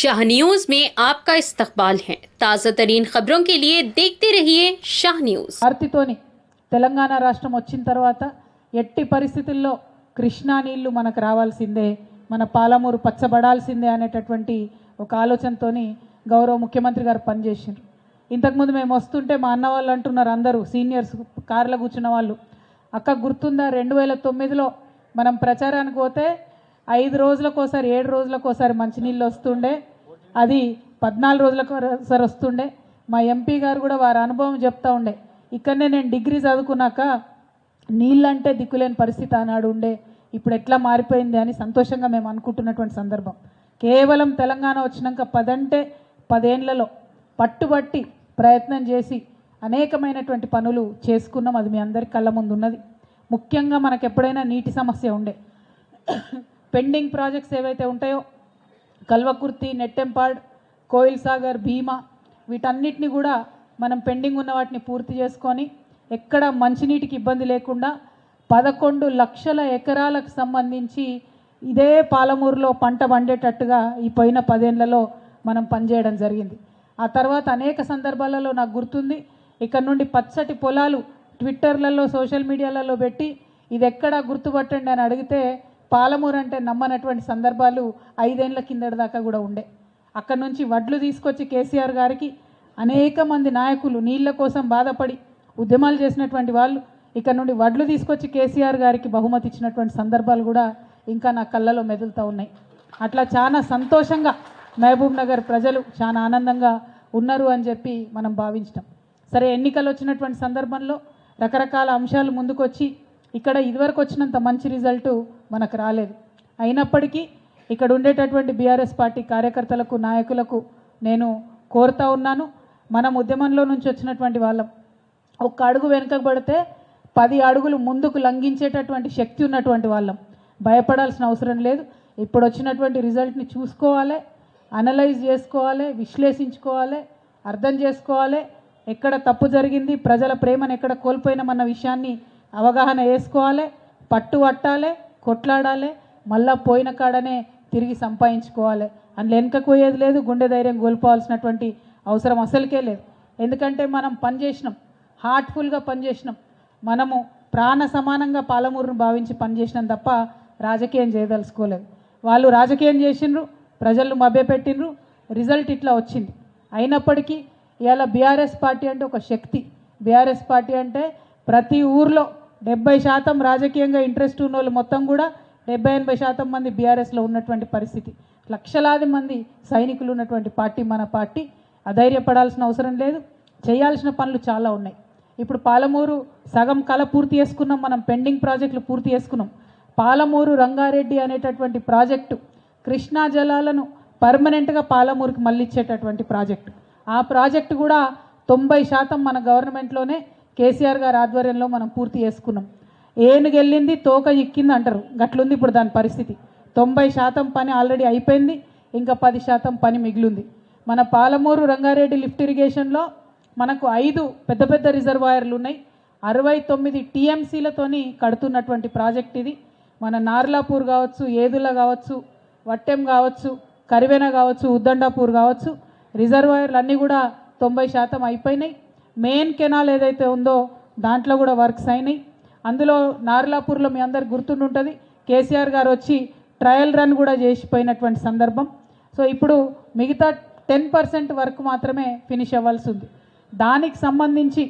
Shah news में आपका इस्तकबाल है। ताज़ा तरीन खबरों के लिए देखते रहिए शाह न्यूज। ఆర్తితోని తెలంగాణ రాష్ట్రం వచ్చిన తర్వాత ఎట్టి పరిస్థితుల్లో కృష్ణా నీళ్లు మనకు రావాల్సిందే, మన పాలమూరు పచ్చబడాల్సిందే అనేటటువంటి ఒక ఆలోచనతోని గౌరవ ముఖ్యమంత్రి గారు పనిచేసారు. ఇంతకుముందు మేము వస్తుంటే మా అన్న వాళ్ళు అంటున్నారు, అందరూ సీనియర్స్ కార్లో కూర్చున్న వాళ్ళు, అక్క గుర్తుందా 2009లో మనం ప్రచారానికి పోతే 5 రోజులకోసారి 7 రోజులకోసారి మంచినీళ్ళు వస్తుండే, అది 14 రోజులకోసారి వస్తుండే. మా ఎంపీ గారు కూడా వారి అనుభవం చెప్తా ఉండే, ఇక్కడనే నేను డిగ్రీ చదువుకున్నాక నీళ్ళంటే దిక్కులేని పరిస్థితి ఆనాడు ఉండే, ఇప్పుడు ఎట్లా మారిపోయింది అని సంతోషంగా మేము అనుకుంటున్నటువంటి సందర్భం. కేవలం తెలంగాణ వచ్చినాక 10 అంటే 10 ఏళ్లలో పట్టుబట్టి ప్రయత్నం చేసి అనేకమైనటువంటి పనులు చేసుకున్నాం. అది మీ అందరి కళ్ళ ముందు ఉన్నది. ముఖ్యంగా మనకు ఎప్పుడైనా నీటి సమస్య ఉండే పెండింగ్ ప్రాజెక్ట్స్ ఏవైతే ఉంటాయో కల్వకుర్తి, నెట్టెంపాడ్, కోయిల్ సాగర్, భీమా, వీటన్నిటిని కూడా మనం పెండింగ్ ఉన్న వాటిని పూర్తి చేసుకొని ఎక్కడ మంచినీటికి ఇబ్బంది లేకుండా 11 లక్షల ఎకరాలకు సంబంధించి ఇదే పాలమూరులో పంట పండేటట్టుగా ఈ పోయిన 10 ఏళ్లలో మనం పనిచేయడం జరిగింది. ఆ తర్వాత అనేక సందర్భాలలో నాకు గుర్తుంది, ఇక్కడ నుండి పచ్చటి పొలాలు ట్విట్టర్లలో సోషల్ మీడియాలలో పెట్టి ఇది ఎక్కడ గుర్తుపట్టండి అని అడిగితే పాలమూరు అంటే నమ్మనటువంటి సందర్భాలు 5 ఏళ్ల కిందటి దాకా కూడా ఉండే. అక్కడ నుంచి వడ్లు తీసుకొచ్చి కేసీఆర్ గారికి అనేక మంది నాయకులు నీళ్ళ కోసం బాధపడి ఉద్యమాలు చేసినటువంటి వాళ్ళు ఇక్కడ నుండి వడ్లు తీసుకొచ్చి కేసీఆర్ గారికి బహుమతి ఇచ్చినటువంటి సందర్భాలు కూడా ఇంకా నా కళ్ళలో మెదులుతూ ఉన్నాయి. అట్లా చాలా సంతోషంగా మహబూబ్ నగర్ ప్రజలు చాలా ఆనందంగా ఉన్నారు అని చెప్పి మనం భావించడం. సరే, ఎన్నికలు వచ్చినటువంటి సందర్భంలో రకరకాల అంశాలు ముందుకొచ్చి ఇక్కడ ఇదివరకు వచ్చినంత మంచి రిజల్ట్ మనకు రాలేదు. అయినప్పటికీ ఇక్కడ ఉండేటటువంటి బీఆర్ఎస్ పార్టీ కార్యకర్తలకు, నాయకులకు నేను కోరుతా ఉన్నాను, మనం ఉద్యమంలో నుంచి వచ్చినటువంటి వాళ్ళం, ఒక్క అడుగు వెనుకకు పడితే 10 అడుగులు ముందుకు లంఘించేటటువంటి శక్తి ఉన్నటువంటి వాళ్ళం. భయపడాల్సిన అవసరం లేదు. ఇప్పుడు వచ్చినటువంటి రిజల్ట్ని చూసుకోవాలి, అనలైజ్ చేసుకోవాలి, విశ్లేషించుకోవాలి, అర్థం చేసుకోవాలి, ఎక్కడ తప్పు జరిగింది, ప్రజల ప్రేమను ఎక్కడ కోల్పోయినామన్న విషయాన్ని అవగాహన వేసుకోవాలి, పట్టు పట్టాలి, కొట్లాడాలి, మళ్ళా పోయిన కాడనే తిరిగి సంపాదించుకోవాలి. అందులో వెనుకకు పోయేది లేదు, గుండె ధైర్యం కోల్పోవాల్సినటువంటి అవసరం అసలుకే లేదు. ఎందుకంటే మనం పనిచేసినాం, హార్ట్ఫుల్గా పనిచేసినాం, మనము ప్రాణ సమానంగా పాలమూరును భావించి పనిచేసినాం తప్ప రాజకీయం చేయదలుచుకోలేదు. వాళ్ళు రాజకీయం చేసిండ్రు, ప్రజలను మభ్యపెట్టిండ్రు, రిజల్ట్ ఇట్లా వచ్చింది. అయినప్పటికీ ఇవాళ బీఆర్ఎస్ పార్టీ అంటే ఒక శక్తి. బీఆర్ఎస్ పార్టీ అంటే ప్రతి ఊర్లో 70% రాజకీయంగా ఇంట్రెస్ట్ ఉన్న వాళ్ళు మొత్తం కూడా 70-80% మంది బీఆర్ఎస్లో ఉన్నటువంటి పరిస్థితి. లక్షలాది మంది సైనికులు ఉన్నటువంటి పార్టీ మన పార్టీ. అధైర్యపడాల్సిన అవసరం లేదు, చేయాల్సిన పనులు చాలా ఉన్నాయి. ఇప్పుడు పాలమూరు సగం కళ పూర్తి చేసుకున్నాం, మనం పెండింగ్ ప్రాజెక్టులు పూర్తి చేసుకున్నాం. పాలమూరు రంగారెడ్డి అనేటటువంటి ప్రాజెక్టు కృష్ణా జలాలను పర్మనెంట్గా పాలమూరుకి మళ్ళిచ్చేటటువంటి ప్రాజెక్టు. ఆ ప్రాజెక్టు కూడా 90% మన గవర్నమెంట్లోనే కేసీఆర్ గారి ఆధ్వర్యంలో మనం పూర్తి చేసుకున్నాం. ఏనుగెళ్ళింది తోక ఇక్కింది అంటారు, గట్లుంది ఇప్పుడు దాని పరిస్థితి. 90% పని ఆల్రెడీ అయిపోయింది, ఇంకా 10% పని మిగిలింది. మన పాలమూరు రంగారెడ్డి లిఫ్ట్ ఇరిగేషన్లో మనకు 5 పెద్ద పెద్ద రిజర్వాయర్లు ఉన్నాయి. 69 టీఎంసీలతోని కడుతున్నటువంటి ప్రాజెక్ట్ ఇది. మన నార్లాపూర్ కావచ్చు, ఏదుల కావచ్చు, వట్టెం కావచ్చు, కరివెన కావచ్చు, ఉద్దండాపూర్ కావచ్చు, రిజర్వాయర్లు అన్నీ కూడా 90% అయిపోయినాయి. మెయిన్ కెనాల్ ఏదైతే ఉందో దాంట్లో కూడా వర్క్స్ అయినాయి. అందులో నార్లాపూర్లో మీ అందరికి గుర్తుంటుంది, కేసీఆర్ గారు వచ్చి ట్రయల్ రన్ కూడా చేసిపోయినటువంటి సందర్భం. సో ఇప్పుడు మిగతా 10% వర్క్ మాత్రమే ఫినిష్ అవ్వాల్సి ఉంది. దానికి సంబంధించి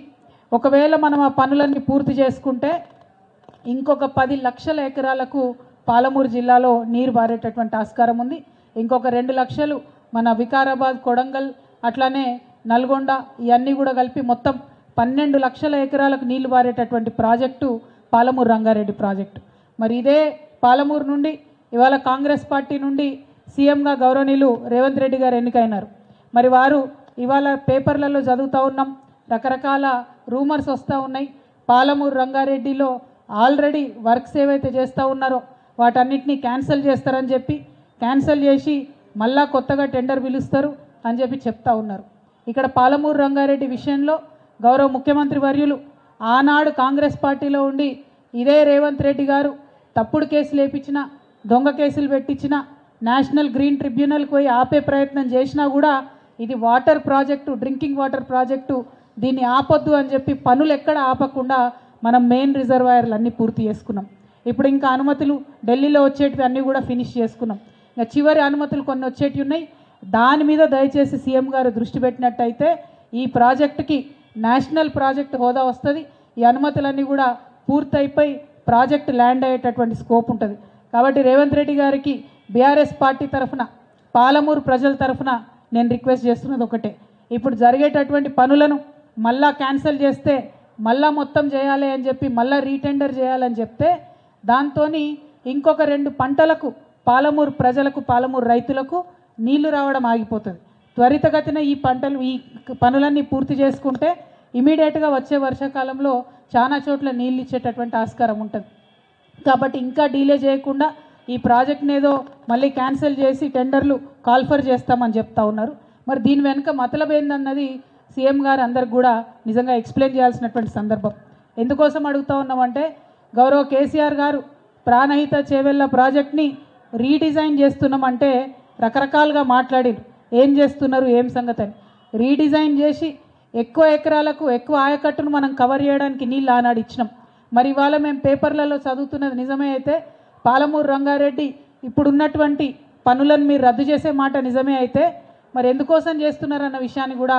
ఒకవేళ మనం ఆ పనులన్నీ పూర్తి చేసుకుంటే ఇంకొక 10 లక్షల ఎకరాలకు పాలమూరు జిల్లాలో నీరు బారేటటువంటి ఆస్కారం ఉంది. ఇంకొక 2 లక్షలు మన వికారాబాద్, కొడంగల్, అట్లానే నల్గొండ, ఇవన్నీ కూడా కలిపి మొత్తం 12 లక్షల ఎకరాలకు నీళ్లు బారేటటువంటి ప్రాజెక్టు పాలమూరు రంగారెడ్డి ప్రాజెక్టు. మరి ఇదే పాలమూరు నుండి ఇవాళ కాంగ్రెస్ పార్టీ నుండి సీఎంగా గౌరవనీయులు రేవంత్ రెడ్డి గారు ఎన్నికైనారు. మరి వారు ఇవాళ పేపర్లలో చదువుతూ ఉన్నాం, రకరకాల రూమర్స్ వస్తూ ఉన్నాయి, పాలమూరు రంగారెడ్డిలో ఆల్రెడీ వర్క్స్ ఏవైతే చేస్తూ ఉన్నారో వాటన్నిటినీ క్యాన్సిల్ చేస్తారని చెప్పి, క్యాన్సిల్ చేసి మళ్ళా కొత్తగా టెండర్ పిలుస్తారు అని చెప్పి చెప్తా ఉన్నారు. ఇక్కడ పాలమూరు రంగారెడ్డి విషయంలో గౌరవ ముఖ్యమంత్రి వర్యులు ఆనాడు కాంగ్రెస్ పార్టీలో ఉండి ఇదే రేవంత్ రెడ్డి గారు తప్పుడు కేసులు వేయించిన, దొంగ కేసులు పెట్టించిన, నేషనల్ గ్రీన్ ట్రిబ్యునల్కి పోయి ఆపే ప్రయత్నం చేసినా కూడా ఇది water project, drinking water project, దీన్ని ఆపొద్దు అని చెప్పి పనులు ఎక్కడ ఆపకుండా మనం మెయిన్ రిజర్వాయర్లు అన్నీ పూర్తి చేసుకున్నాం. ఇప్పుడు ఇంకా అనుమతులు ఢిల్లీలో వచ్చేటివి అన్నీ కూడా ఫినిష్ చేసుకున్నాం. ఇంకా చివరి అనుమతులు కొన్ని వచ్చేటివి ఉన్నాయి. దాని మీద దయచేసి సీఎం గారు దృష్టి పెట్టినట్టయితే ఈ ప్రాజెక్టుకి నేషనల్ ప్రాజెక్ట్ హోదా వస్తుంది. ఈ అనుమతులన్నీ కూడా పూర్తయిపోయి ప్రాజెక్ట్ ల్యాండ్ అయ్యేటటువంటి స్కోప్ ఉంటుంది. కాబట్టి రేవంత్ రెడ్డి గారికి బీఆర్ఎస్ పార్టీ తరఫున, పాలమూరు ప్రజల తరఫున నేను రిక్వెస్ట్ చేస్తున్నది ఒకటే, ఇప్పుడు జరిగేటటువంటి పనులను మళ్ళా క్యాన్సిల్ చేస్తే మళ్ళా మొత్తం చేయాలి అని చెప్పి మళ్ళా రీటెండర్ చేయాలని చెప్తే దాంతో ఇంకొక 2 పంటలకు పాలమూరు ప్రజలకు, పాలమూరు రైతులకు నీళ్లు రావడం ఆగిపోతుంది. త్వరితగతిన ఈ పనులన్నీ పూర్తి చేసుకుంటే ఇమీడియట్గా వచ్చే వర్షాకాలంలో చాలా చోట్ల నీళ్ళు ఇచ్చేటటువంటి ఆస్కారం ఉంటుంది. కాబట్టి ఇంకా డీలే చేయకుండా ఈ ప్రాజెక్ట్ని ఏదో మళ్ళీ క్యాన్సిల్ చేసి టెండర్లు కాల్ఫర్ చేస్తామని చెప్తా ఉన్నారు. మరి దీని వెనుక మతలబ్ ఏందన్నది సీఎం గారు అందరికి కూడా నిజంగా ఎక్స్ప్లెయిన్ చేయాల్సినటువంటి సందర్భం. ఎందుకోసం అడుగుతూ ఉన్నామంటే, గౌరవ కేసీఆర్ గారు ప్రాణహిత చేవెళ్ళ ప్రాజెక్ట్ని రీడిజైన్ చేస్తున్నామంటే రకరకాలుగా మాట్లాడిరు. ఏం చేస్తున్నారు, ఏం సంగతి అని. రీడిజైన్ చేసి ఎక్కువ ఎకరాలకు ఎక్కువ ఆయకట్టును మనం కవర్ చేయడానికి నీళ్ళు ఆనాడు ఇచ్చినాం. మరి ఇవాళ మేము పేపర్లలో చదువుతున్నది నిజమే అయితే పాలమూరు రంగారెడ్డి ఇప్పుడున్నటువంటి పనులను మీరు రద్దు చేసే మాట నిజమే అయితే మరి ఎందుకోసం చేస్తున్నారన్న విషయాన్ని కూడా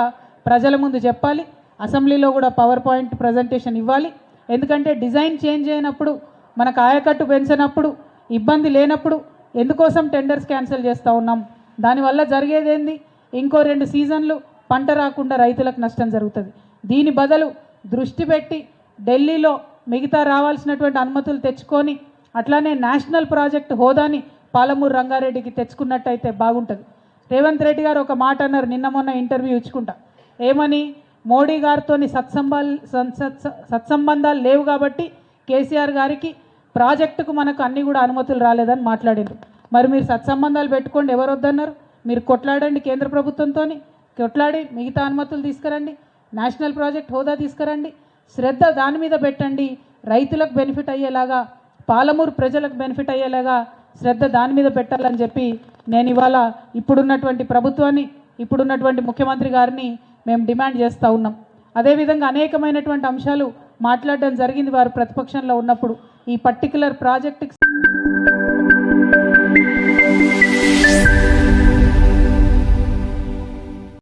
ప్రజల ముందు చెప్పాలి. అసెంబ్లీలో కూడా పవర్ పాయింట్ ప్రజెంటేషన్ ఇవ్వాలి. ఎందుకంటే డిజైన్ చేంజ్ అయినప్పుడు, మనకు ఆయకట్టు పెంచినప్పుడు, ఇబ్బంది లేనప్పుడు ఎందుకోసం టెండర్స్ క్యాన్సిల్ చేస్తూ ఉన్నాం. దానివల్ల జరిగేది ఏంది, ఇంకో 2 సీజన్లు పంట రాకుండా రైతులకు నష్టం జరుగుతుంది. దీని బదులు దృష్టి పెట్టి ఢిల్లీలో మిగతా రావాల్సినటువంటి అనుమతులు తెచ్చుకొని అట్లానే నేషనల్ ప్రాజెక్ట్ హోదాని పాలమూరు రంగారెడ్డికి తెచ్చుకున్నట్టయితే బాగుంటుంది. రేవంత్ రెడ్డి గారు ఒక మాట అన్నారు నిన్న మొన్న ఇంటర్వ్యూ ఇచ్చుకుంటా. ఏమని, మోడీ గారితో సత్సంబంధాలు లేవు కాబట్టి కేసీఆర్ గారికి ప్రాజెక్టుకు మనకు అన్నీ కూడా అనుమతులు రాలేదని మాట్లాడారు. మరి మీరు సత్సంబంధాలు పెట్టుకోండి, ఎవరు వద్దన్నారు? మీరు కొట్లాడండి, కేంద్ర ప్రభుత్వంతో కొట్లాడి మిగతా అనుమతులు తీసుకురండి, నేషనల్ ప్రాజెక్ట్ హోదా తీసుకురండి, శ్రద్ధ దాని మీద పెట్టండి. రైతులకు బెనిఫిట్ అయ్యేలాగా, పాలమూరు ప్రజలకు బెనిఫిట్ అయ్యేలాగా శ్రద్ధ దాని మీద పెట్టాలని చెప్పి నేను ఇవాళ ఇప్పుడున్నటువంటి ప్రభుత్వాన్ని, ఇప్పుడున్నటువంటి ముఖ్యమంత్రి గారిని మేము డిమాండ్ చేస్తూ ఉన్నాం. అదేవిధంగా అనేకమైనటువంటి అంశాలు మాట్లాడడం జరిగింది వారు ప్రతిపక్షంలో ఉన్నప్పుడు. ఈ పర్టికులర్ ప్రాజెక్టుకి